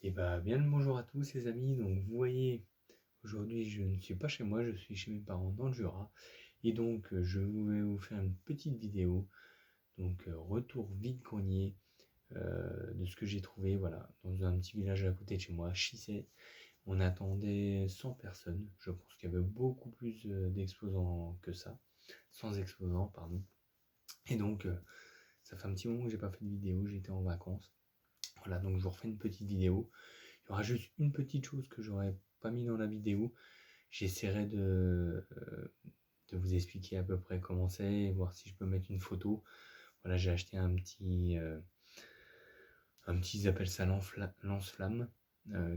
Et bah bien le bonjour à tous les amis, donc vous voyez, aujourd'hui je ne suis pas chez moi, je suis chez mes parents dans le Jura, et donc je vais vous faire une petite vidéo, donc retour vide-grenier de ce que j'ai trouvé, voilà, dans un petit village à côté de chez moi, Chissay. On attendait 100 personnes, je pense qu'il y avait beaucoup plus d'exposants que ça, sans exposants, pardon. Et donc ça fait un petit moment que j'ai pas fait de vidéo, j'étais en vacances, voilà, donc je vous refais une petite vidéo. Il y aura juste une petite chose que j'aurais pas mis dans la vidéo. J'essaierai de vous expliquer à peu près comment c'est, et voir si je peux mettre une photo. Voilà, j'ai acheté un petit, ils appellent ça lance-flamme,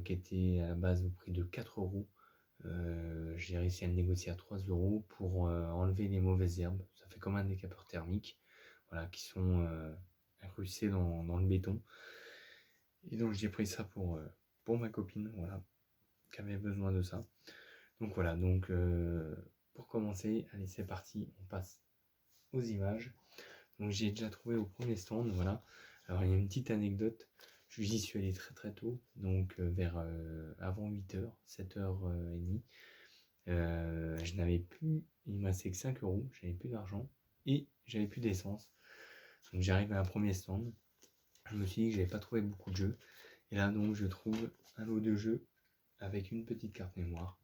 qui était à la base au prix de 4 €. J'ai réussi à le négocier à 3 € pour enlever les mauvaises herbes. Ça fait comme un décapeur thermique, voilà, qui sont incrustés dans le béton. Et donc j'ai pris ça pour ma copine, voilà, qui avait besoin de ça. Donc voilà, donc pour commencer, allez c'est parti, on passe aux images. Donc j'ai déjà trouvé au premier stand, voilà. Alors il y a une petite anecdote, j'y suis allé très très tôt, donc vers avant 8h, 7h30. Je n'avais plus, il me restait que 5 €, j'avais plus d'argent et j'avais plus d'essence. Donc j'arrive à un premier stand, je me suis dit que j'avais pas trouvé beaucoup de jeux. Et là donc je trouve un lot de jeux avec une petite carte mémoire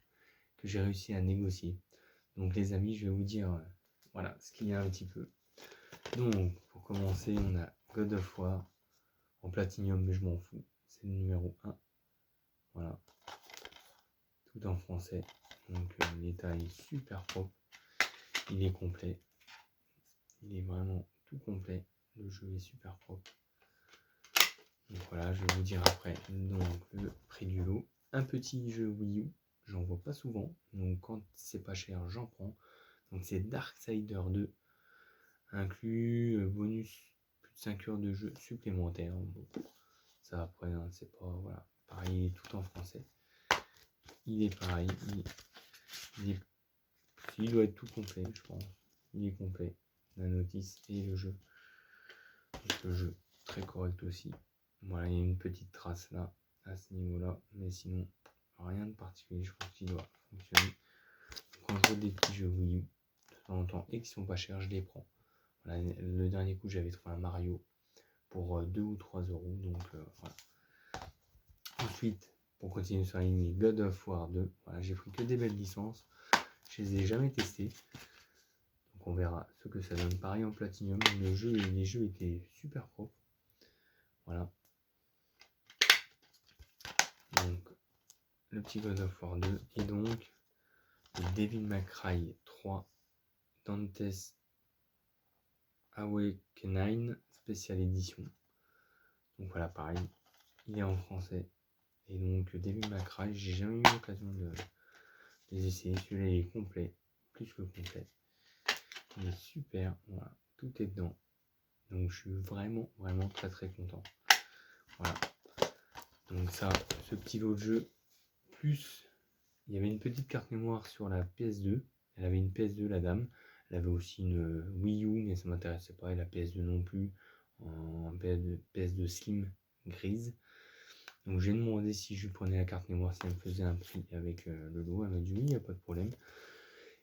que j'ai réussi à négocier. Donc les amis, je vais vous dire voilà ce qu'il y a un petit peu. Donc pour commencer, on a God of War en platinium, mais je m'en fous, c'est le numéro 1. Voilà, tout en français. Donc l'état est super propre, il est complet, il est vraiment tout complet. Le jeu est super propre. Donc voilà, je vais vous dire après donc le prix du lot. Un petit jeu Wii U, j'en vois pas souvent, donc quand c'est pas cher, j'en prends. Donc c'est Darksider 2, inclus bonus plus de 5 heures de jeu supplémentaires. Bon, ça après, hein, c'est pas, voilà, pareil, il est tout en français. Il est pareil, il doit être tout complet, je pense. Il est complet, la notice et le jeu. Donc, le jeu très correct aussi. Voilà, il y a une petite trace là, à ce niveau-là, mais sinon, rien de particulier, je pense qu'il doit fonctionner. Quand je vois des petits jeux Wii U, de temps en temps, et qui sont pas chers, je les prends. Voilà, le dernier coup, j'avais trouvé un Mario pour 2 ou 3 €, donc voilà. Ensuite, pour continuer sur la ligne, God of War 2, voilà, j'ai pris que des belles licences, je les ai jamais testées, donc on verra ce que ça donne. Pareil en Platinum, les jeux étaient super propres, voilà. Donc le petit God of War 2, et donc le Devil May Cry 3 Dante's Awakening Special Edition. Donc voilà, pareil, il est en français. Et donc Devil May Cry, j'ai jamais eu l'occasion de les essayer. Celui-là il est complet, plus que complet. Il est super, voilà, tout est dedans. Donc je suis vraiment très très content. Voilà. Donc ça, ce petit lot de jeu, plus il y avait une petite carte mémoire sur la PS2. Elle avait une PS2 la dame. Elle avait aussi une Wii U, mais ça m'intéressait pas, et la PS2 non plus, en PS2 Slim grise. Donc j'ai demandé si je prenais la carte mémoire, si elle me faisait un prix avec le lot. Elle m'a dit oui, il n'y a pas de problème.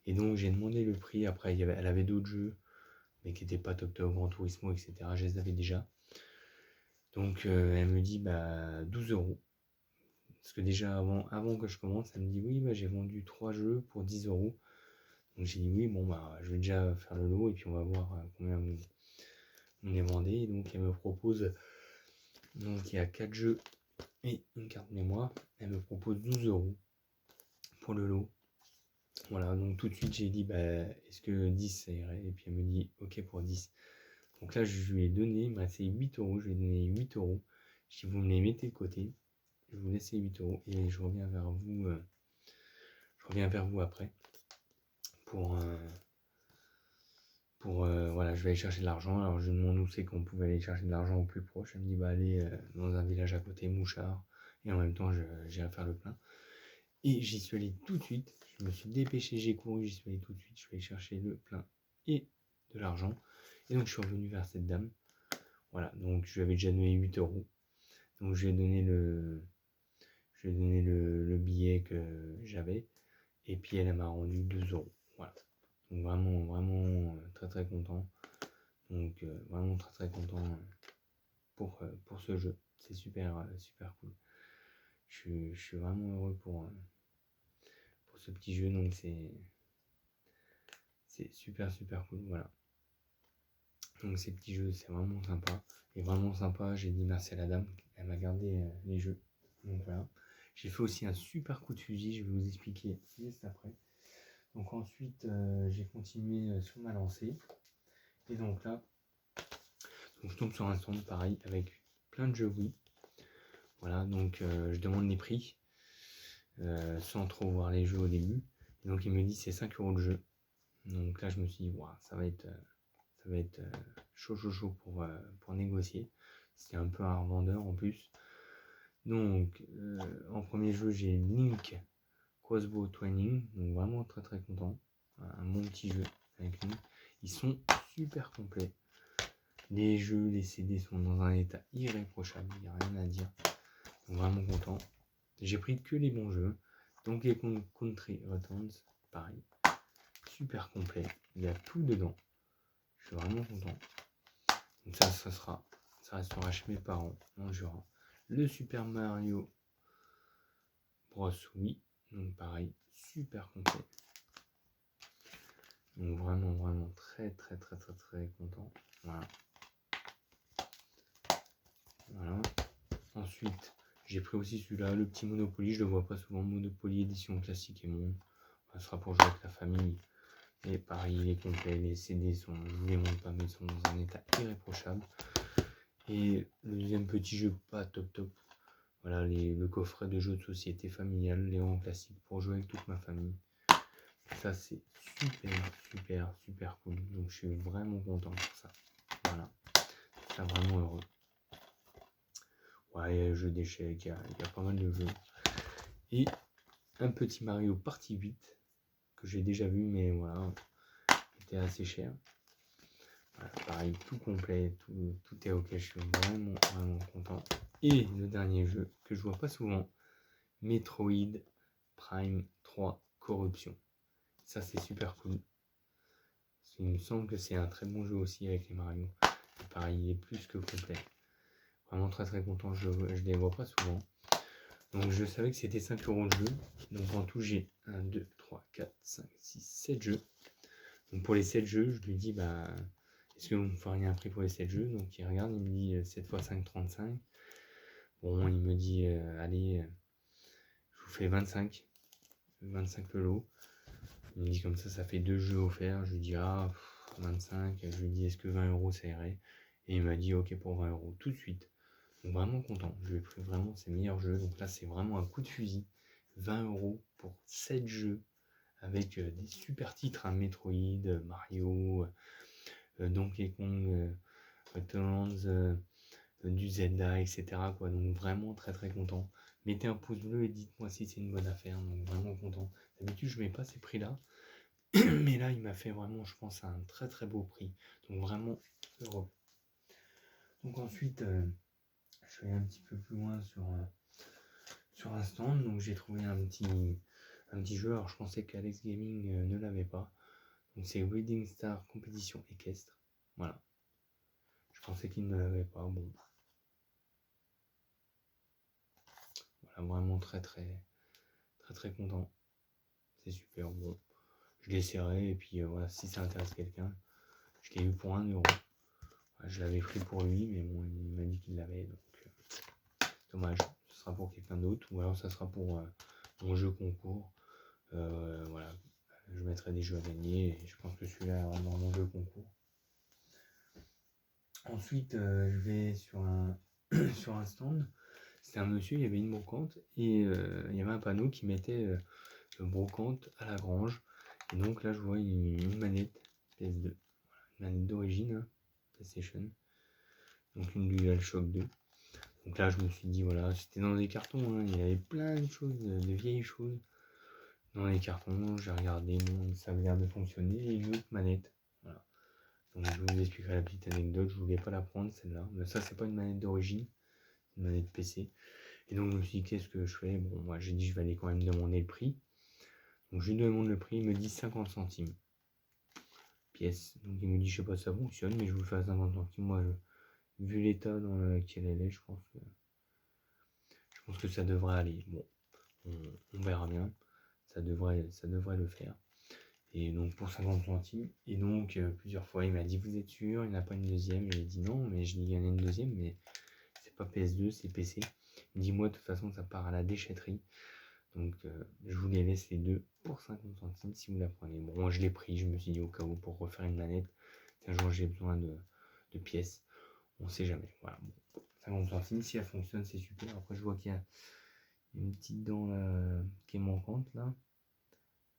Et donc j'ai demandé le prix. Après, elle avait d'autres jeux, mais qui n'étaient pas top Gran Turismo, etc. Je les avais déjà. Donc elle me dit 12 €. Parce que déjà avant que je commence, elle me dit oui, j'ai vendu 3 jeux pour 10 €. Donc j'ai dit oui, bon je vais déjà faire le lot et puis on va voir combien on les vendait. Et donc elle me propose, donc il y a 4 jeux et une carte mémoire. Elle me propose 12 € pour le lot. Voilà, donc tout de suite j'ai dit est-ce que 10 ça irait? Et puis elle me dit ok pour 10. Donc là je lui ai donné, il m'a resté 8 €, je lui ai donné 8 €. Je dis vous me les mettez de côté, je vous laisse les 8 € et je reviens vers vous après pour voilà, je vais aller chercher de l'argent. Alors je lui demande où c'est qu'on pouvait aller chercher de l'argent au plus proche. Elle me dit allez dans un village à côté, Mouchard, et en même temps j'irai faire le plein. Et j'y suis allé tout de suite, je me suis dépêché, j'ai couru, j'y suis allé tout de suite, je vais aller chercher le plein et de l'argent. Et donc je suis revenu vers cette dame. Voilà, donc je lui avais déjà donné 8 €. Donc je lui ai donné Je lui ai donné le billet que j'avais. Et puis elle m'a rendu 2 euros. Voilà. Donc vraiment, vraiment très très content. Donc vraiment très très content pour ce jeu. C'est super, super cool. Je suis vraiment heureux pour ce petit jeu. Donc c'est super super cool. Voilà. Donc ces petits jeux, c'est vraiment sympa. Et vraiment sympa, j'ai dit merci à la dame. Elle m'a gardé les jeux. Donc voilà. J'ai fait aussi un super coup de fusil. Je vais vous expliquer juste après. Donc ensuite, j'ai continué sur ma lancée. Et donc là, donc je tombe sur un stand pareil avec plein de jeux Wii. Voilà, donc je demande les prix sans trop voir les jeux au début. Et donc il me dit c'est 5 euros le jeu. Donc là je me suis dit waouh, ça va être chaud pour négocier. C'était un peu un revendeur en plus. Donc en premier jeu j'ai Link Crossbow Training. Donc vraiment très très content. Un bon petit jeu avec lui. Ils sont super complets. Les jeux, les CD sont dans un état irréprochable, il n'y a rien à dire. Donc, vraiment content. J'ai pris que les bons jeux. Donc les Country Returns, pareil. Super complet. Il y a tout dedans. Je suis vraiment content. Donc ça restera chez mes parents en Jura. Le Super Mario Bros. Oui. Donc pareil, super complet. Donc vraiment, vraiment très, très, très, très, très content. Voilà. Voilà. Ensuite, j'ai pris aussi celui-là, le petit Monopoly. Je le vois pas souvent. Monopoly édition classique et monde. Ça sera pour jouer avec la famille. Et pareil, il est complet. Les CD sont, je vous les montre pas, mais ils sont dans un état irréprochable. Et le deuxième petit jeu, pas top top. Voilà, le coffret de jeux de société familial, Léon classique pour jouer avec toute ma famille. Ça, c'est super, super, super cool. Donc, je suis vraiment content pour ça. Voilà. Je suis vraiment heureux. Ouais, il y a le jeu d'échecs, il y a pas mal de jeux. Et un petit Mario Party 8 que j'ai déjà vu, mais voilà, il était assez cher. Voilà, pareil, tout complet, tout est ok, je suis vraiment, vraiment content. Et le dernier jeu que je vois pas souvent, Metroid Prime 3 Corruption. Ça, c'est super cool. Il me semble que c'est un très bon jeu aussi avec les Mario. Et pareil, il est plus que complet. Vraiment très très content, je les vois pas souvent. Donc je savais que c'était 5 euros le jeu. Donc en tout, j'ai 1, 2, 3, 4, 5, 6, 7 jeux. Donc pour les 7 jeux, je lui dis, bah, est-ce que vous me feriez un prix pour les 7 jeux? Donc il regarde, il me dit 7 x 5, 35. Bon, il me dit, allez, je vous fais 25 le lot. Il me dit comme ça fait 2 jeux offerts. Je lui dis, 25. Je lui dis, est-ce que 20 euros ça irait? Et il m'a dit, ok pour 20 euros, tout de suite. Donc vraiment content. Je lui ai pris vraiment ses meilleurs jeux. Donc là, c'est vraiment un coup de fusil. 20 euros pour 7 jeux avec des super titres, Metroid, Mario, Donkey Kong, Returns, du Zelda, etc. quoi. Donc vraiment très très content. Mettez un pouce bleu et dites-moi si c'est une bonne affaire. Donc vraiment content. D'habitude, je mets pas ces prix-là. Mais là, il m'a fait vraiment, je pense, un très très beau prix. Donc vraiment heureux. Donc ensuite, je suis allé un petit peu plus loin sur un stand. Donc j'ai trouvé un petit jeu. Alors je pensais qu'Alex Gaming ne l'avait pas. Donc c'est Wedding Star Compétition équestre. Voilà. Je pensais qu'il ne l'avait pas. Bon. Voilà, vraiment très très très très content. C'est super bon. Je l'essaierai et puis voilà, si ça intéresse quelqu'un. Je l'ai eu pour 1 euro. Je l'avais pris pour lui, mais bon, il m'a dit qu'il l'avait, donc dommage. Ce sera pour quelqu'un d'autre, ou alors ça sera pour mon jeu concours. Voilà, je mettrai des jeux à gagner, et je pense que celui-là est dans mon jeu concours. Ensuite, je vais sur un, sur un stand. C'était un monsieur, il y avait une brocante, et il y avait un panneau qui mettait brocante à la grange. Et donc là, je vois une manette PS2, une manette d'origine, hein, PlayStation. Donc une DualShock 2. Donc là, je me suis dit, voilà, c'était dans des cartons, hein, il y avait plein de choses, de vieilles choses dans les cartons. J'ai regardé, bon, ça avait l'air de fonctionner, et une autre manette. Voilà. Donc je vous expliquerai la petite anecdote, je voulais pas la prendre celle-là. Mais ça, c'est pas une manette d'origine, une manette PC. Et donc je me suis dit, qu'est-ce que je fais? Bon, moi j'ai dit, je vais aller quand même demander le prix. Donc je lui demande le prix, il me dit 50 centimes pièce. Donc il me dit, je sais pas si ça fonctionne, mais je vous le fais à 50 centimes. Moi, vu l'état dans lequel elle est, je pense que ça devrait aller. Bon, on verra bien. Ça devrait le faire. Et donc pour 50 centimes. Et donc plusieurs fois, il m'a dit, vous êtes sûr? Il n'y en a pas une deuxième? Et il dit non, mais je dis, il y en a une deuxième, mais c'est pas PS2, c'est PC. Il me dit, moi, de toute façon, ça part à la déchetterie. Donc je vous les laisse les deux pour 50 centimes si vous la prenez. Bon, moi je l'ai pris, je me suis dit au cas où pour refaire une manette, si un jour j'ai besoin de pièces, on sait jamais. Voilà, bon, 50 centimes, si elle fonctionne, c'est super. Après, je vois qu'il y a une petite dent là, qui est manquante là.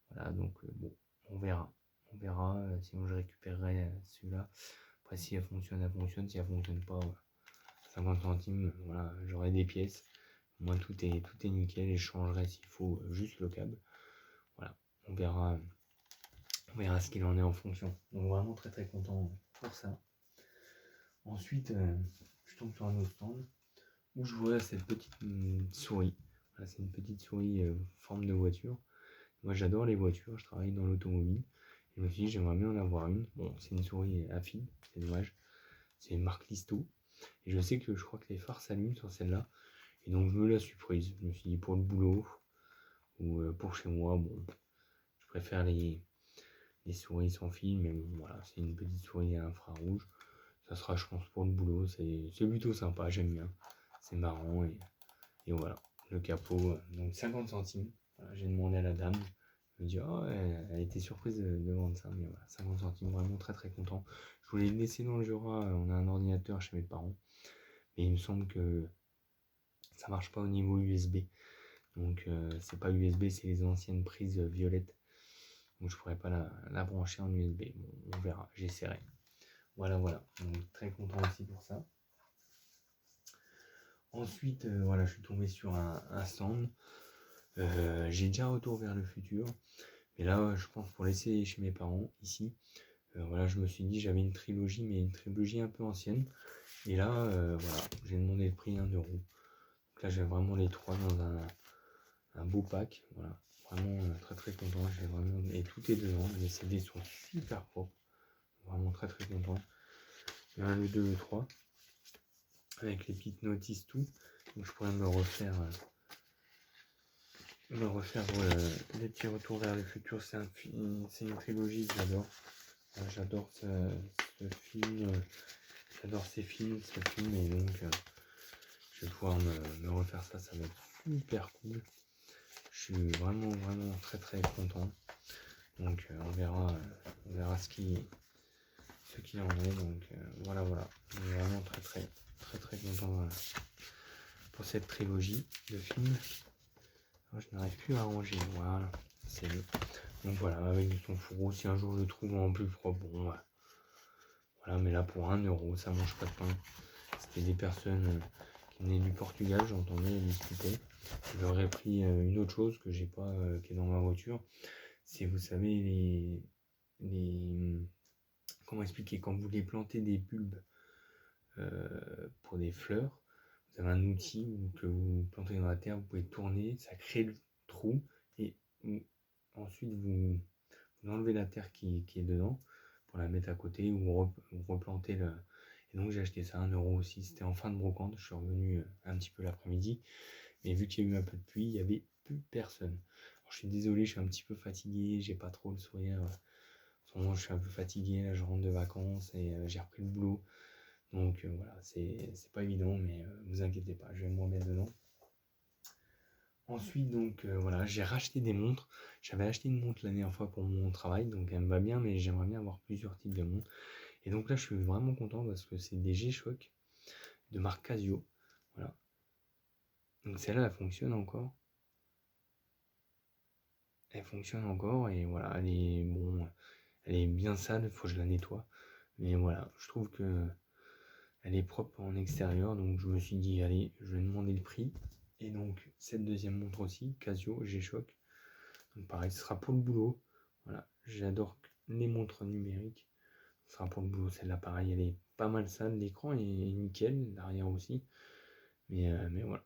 Voilà, donc bon, on verra. On verra, sinon je récupérerai celui-là. Après, si elle fonctionne, elle fonctionne. Si elle fonctionne pas, 50 centimes, voilà, j'aurai des pièces. Moi, tout est nickel et je changerai s'il faut juste le câble. Voilà, on verra ce qu'il en est en fonction. Donc vraiment très très content pour ça. Ensuite, je tombe sur un autre stand où je vois cette petite souris. Voilà, c'est une petite souris forme de voiture. Moi j'adore les voitures, je travaille dans l'automobile. Et je me suis dit j'aimerais bien en avoir une. Bon, c'est une souris affine, c'est dommage. C'est une marque Listo. Et je sais que je crois que les phares s'allument sur celle-là. Et donc je me la suis prise. Je me suis dit pour le boulot ou pour chez moi, bon, je préfère les souris sans fil, mais bon, voilà, c'est une petite souris à infrarouge. Ça sera, je pense, pour le boulot. C'est plutôt sympa, j'aime bien. C'est marrant et voilà. Le capot, donc 50 centimes. Voilà, j'ai demandé à la dame. Elle me dit, oh, elle était surprise de vendre ça, mais voilà, 50 centimes, vraiment très très content. Je voulais le laisser dans le Jura, on a un ordinateur chez mes parents, mais il me semble que ça marche pas au niveau USB. Donc c'est pas USB, c'est les anciennes prises violettes. Donc je pourrais pas la brancher en USB. Bon, on verra, j'essaierai. Voilà, voilà. Donc très content aussi pour ça. Ensuite, voilà, je suis tombé sur un stand. J'ai déjà Retour vers le futur. Mais là, je pense pour laisser chez mes parents, ici, voilà, je me suis dit, j'avais une trilogie, mais une trilogie un peu ancienne. Et là, voilà, j'ai demandé le prix 1€. Donc là, j'ai vraiment les trois dans un beau pack. Voilà, vraiment très très content. J'ai vraiment... Et tout est dedans. Les CD sont super propres. Vraiment très très content. Le 1, le 2, le 3. Avec les petites notices, tout. Donc je pourrais me refaire les petits retours vers le futur. C'est une trilogie que j'adore. J'adore ce film. J'adore ces films, ce film. Et donc je vais pouvoir me refaire ça. Ça va être super cool. Je suis vraiment vraiment très très content. Donc on verra ce qu'il en est. Donc voilà. Je suis vraiment très très très très content pour cette trilogie de films. Alors, je n'arrive plus à ranger. Voilà, c'est le. Donc voilà, avec son fourreau, si un jour je le trouve en plus propre, bon voilà, mais là pour 1€, ça mange pas de pain. C'était des personnes qui venaient du Portugal, j'entendais discuter. Je leur ai pris une autre chose que j'ai pas, qui est dans ma voiture. C'est, vous savez, les comment expliquer, quand vous voulez planter des bulbes pour des fleurs, vous avez un outil que vous plantez dans la terre, vous pouvez tourner, ça crée le trou et ensuite vous enlevez la terre qui est dedans pour la mettre à côté ou vous replantez le. Et donc j'ai acheté ça 1€ aussi. C'était en fin de brocante. Je suis revenu un petit peu l'après-midi, mais vu qu'il y a eu un peu de pluie, il n'y avait plus personne. Alors, je suis désolé, je suis un petit peu fatigué, j'ai pas trop le sourire. En ce moment, je suis un peu fatigué. Là, je rentre de vacances et j'ai repris le boulot. Donc voilà, c'est pas évident, mais vous inquiétez pas, je vais me remettre dedans. Ensuite, donc voilà, j'ai racheté des montres. J'avais acheté une montre la dernière fois pour mon travail, donc elle me va bien, mais j'aimerais bien avoir plusieurs types de montres. Et donc là, je suis vraiment content parce que c'est des G-Shock de marque Casio. Voilà. Donc celle-là, elle fonctionne encore. Elle fonctionne encore et voilà, elle est bien sale, il faut que je la nettoie. Mais voilà, je trouve que elle est propre en extérieur, donc je me suis dit, allez, je vais demander le prix. Et donc, cette deuxième montre aussi, Casio G-Shock. Donc pareil, ce sera pour le boulot. Voilà, j'adore les montres numériques. Ce sera pour le boulot, celle-là pareil, elle est pas mal sale. L'écran est nickel, l'arrière aussi. Mais voilà.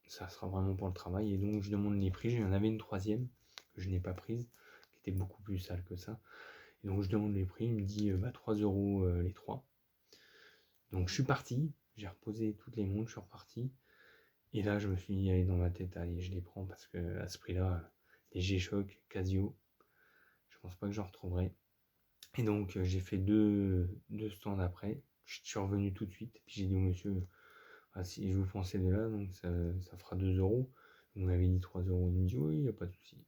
ça sera vraiment pour le travail. Et donc je demande les prix. J'en avais une troisième que je n'ai pas prise, qui était beaucoup plus sale que ça. Et donc je demande les prix, il me dit 3 euros les trois. Donc je suis parti, j'ai reposé toutes les montres, je suis reparti. Et là je me suis dit, allez, dans ma tête, allez, je les prends parce que à ce prix-là, les G-Shock, Casio, je pense pas que j'en retrouverai. Et donc j'ai fait deux stands après. Je suis revenu tout de suite. Puis j'ai dit au monsieur, ah, si je vous prends ces deux-là, donc ça fera 2 euros. Vous m'avez dit 3 euros. Il me dit oui, il n'y a pas de souci.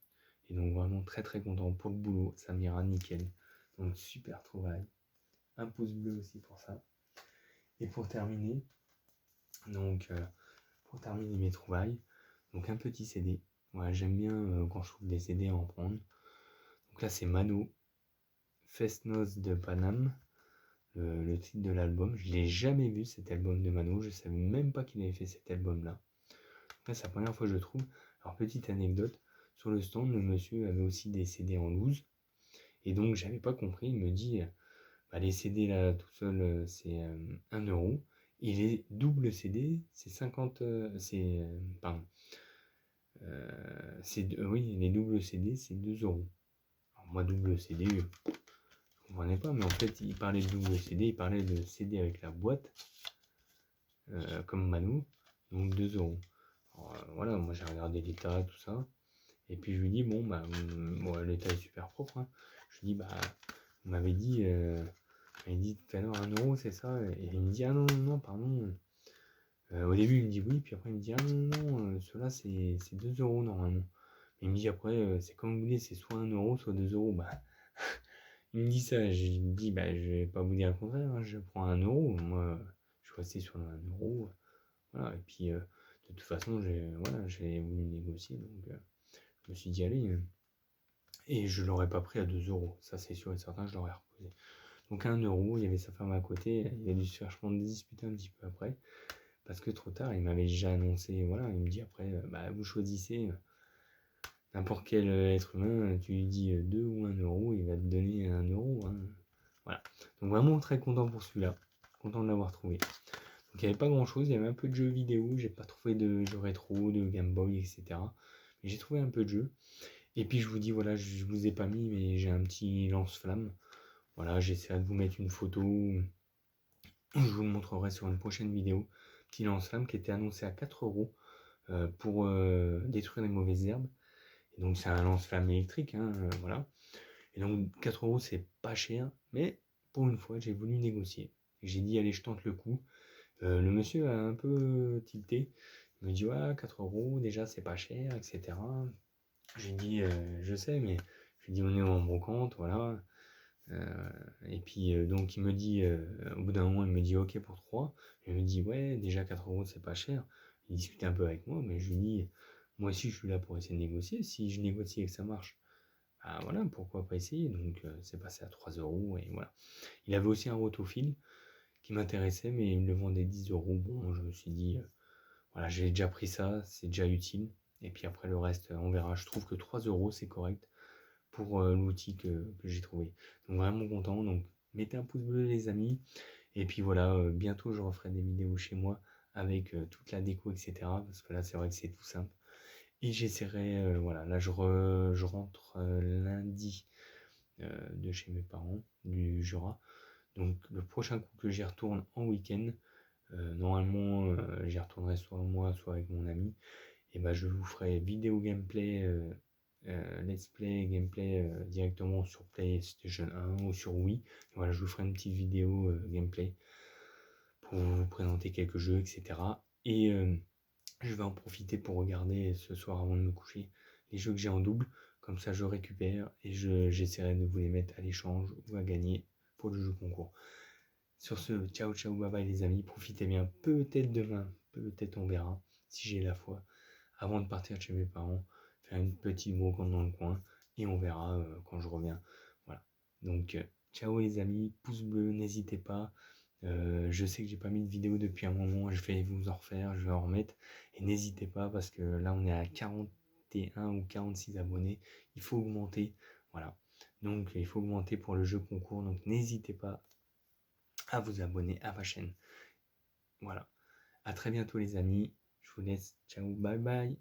Et donc vraiment très très content pour le boulot. Ça m'ira nickel. Donc super trouvaille. Un pouce bleu aussi pour ça. Et pour terminer, donc pour terminer mes trouvailles, donc un petit CD. Ouais, j'aime bien quand je trouve des CD à en prendre. Donc là c'est Mano, Festnos de Paname, le titre de l'album. Je l'ai jamais vu cet album de Mano. Je savais même pas qu'il avait fait cet album-là. Là, c'est la première fois que je le trouve. Alors, petite anecdote, sur le stand, le monsieur avait aussi des CD en loose. Et donc, j'avais pas compris. Il me dit, bah, les CD là, tout seul, c'est 1 euro. Et les doubles CD, c'est 50. Pardon. Oui, les doubles CD, c'est 2 euros. Alors, moi, double CD, je comprenais pas. Mais en fait, il parlait de double CD, il parlait de CD avec la boîte, comme Manu. Donc 2 euros. Alors, voilà, moi j'ai regardé l'état, tout ça. Et puis je lui dis, bon, l'état est super propre. Hein. Je lui dis, bah, vous m'avez dit tout à l'heure 1 euro, c'est ça? Et il me dit, ah non, non, non, pardon. Au début, il me dit oui, puis après, il me dit, ah non, non, ceux-là, c'est 2 euros normalement. Et il me dit après, c'est comme vous voulez, c'est soit 1 euro, soit 2 euros. Bah, il me dit ça, je lui dis, bah, je vais pas vous dire le contraire, hein, je prends 1 euro. Moi, je suis resté sur le 1 euro. Voilà, et puis, de toute façon, j'ai voulu négocier, donc je me suis dit, allez. Et je l'aurais pas pris à 2 euros, ça c'est sûr et certain, je l'aurais reposé. Donc à 1 euro, il y avait sa femme à côté, il a dû se faire, je pense, disputer un petit peu après, parce que trop tard, il m'avait déjà annoncé, voilà, il me dit après, bah vous choisissez n'importe quel être humain, tu lui dis 2 ou 1 euro, il va te donner 1 euro. Hein. Voilà. Donc vraiment très content pour celui-là, content de l'avoir trouvé. Donc il n'y avait pas grand chose, il y avait un peu de jeux vidéo, j'ai pas trouvé de jeux rétro, de Game Boy, etc. Mais j'ai trouvé un peu de jeux. Et puis je vous dis, voilà, je vous ai pas mis, mais j'ai un petit lance-flamme. Voilà, j'essaierai de vous mettre une photo. Je vous le montrerai sur une prochaine vidéo. Petit lance-flamme qui était annoncé à 4 euros pour détruire les mauvaises herbes. Et donc c'est un lance-flamme électrique, hein, voilà. Et donc 4 euros, c'est pas cher, mais pour une fois, j'ai voulu négocier. J'ai dit, allez, je tente le coup. Le monsieur a un peu tilté. Il me dit, ouais, 4 euros, déjà, c'est pas cher, etc. J'ai dit, je sais, mais je lui dis, on est en brocante, voilà. Et puis, donc, il me dit, au bout d'un moment, il me dit, ok pour 3. Je me dis, ouais, déjà 4 euros, c'est pas cher. Il discutait un peu avec moi, mais je lui dis, moi aussi, je suis là pour essayer de négocier. Si je négocie et que ça marche, bah voilà, pourquoi pas essayer. Donc, c'est passé à 3 euros, et voilà. Il avait aussi un rotofil qui m'intéressait, mais il me le vendait 10 euros. Bon, je me suis dit, voilà, j'ai déjà pris ça, c'est déjà utile. Et puis après, le reste, on verra. Je trouve que 3 euros, c'est correct pour l'outil que j'ai trouvé. Donc vraiment content. Donc mettez un pouce bleu les amis. Et puis voilà, bientôt je referai des vidéos chez moi avec toute la déco, etc. Parce que là, c'est vrai que c'est tout simple. Et j'essaierai, voilà, là je rentre lundi de chez mes parents, du Jura. Donc le prochain coup que j'y retourne en week-end, normalement j'y retournerai soit moi, soit avec mon ami. Et bah je vous ferai vidéo gameplay, let's play gameplay directement sur PlayStation 1 ou sur Wii. Et voilà, je vous ferai une petite vidéo gameplay pour vous présenter quelques jeux, etc. Et je vais en profiter pour regarder ce soir avant de me coucher les jeux que j'ai en double. Comme ça, je récupère et j'essaierai de vous les mettre à l'échange ou à gagner pour le jeu concours. Sur ce, ciao ciao, bye bye les amis, profitez bien. Peut-être demain, peut-être on verra si j'ai la foi. Avant de partir chez mes parents, faire une petite brocante dans le coin et on verra quand je reviens. Voilà. Donc, ciao les amis, pouce bleu, n'hésitez pas. Je sais que j'ai pas mis de vidéo depuis un moment, je vais vous en refaire, je vais en remettre. Et n'hésitez pas parce que là on est à 41 ou 46 abonnés. Il faut augmenter. Voilà. Donc il faut augmenter pour le jeu concours. Donc n'hésitez pas à vous abonner à ma chaîne. Voilà. À très bientôt les amis. vous laisse. Ciao, bye bye.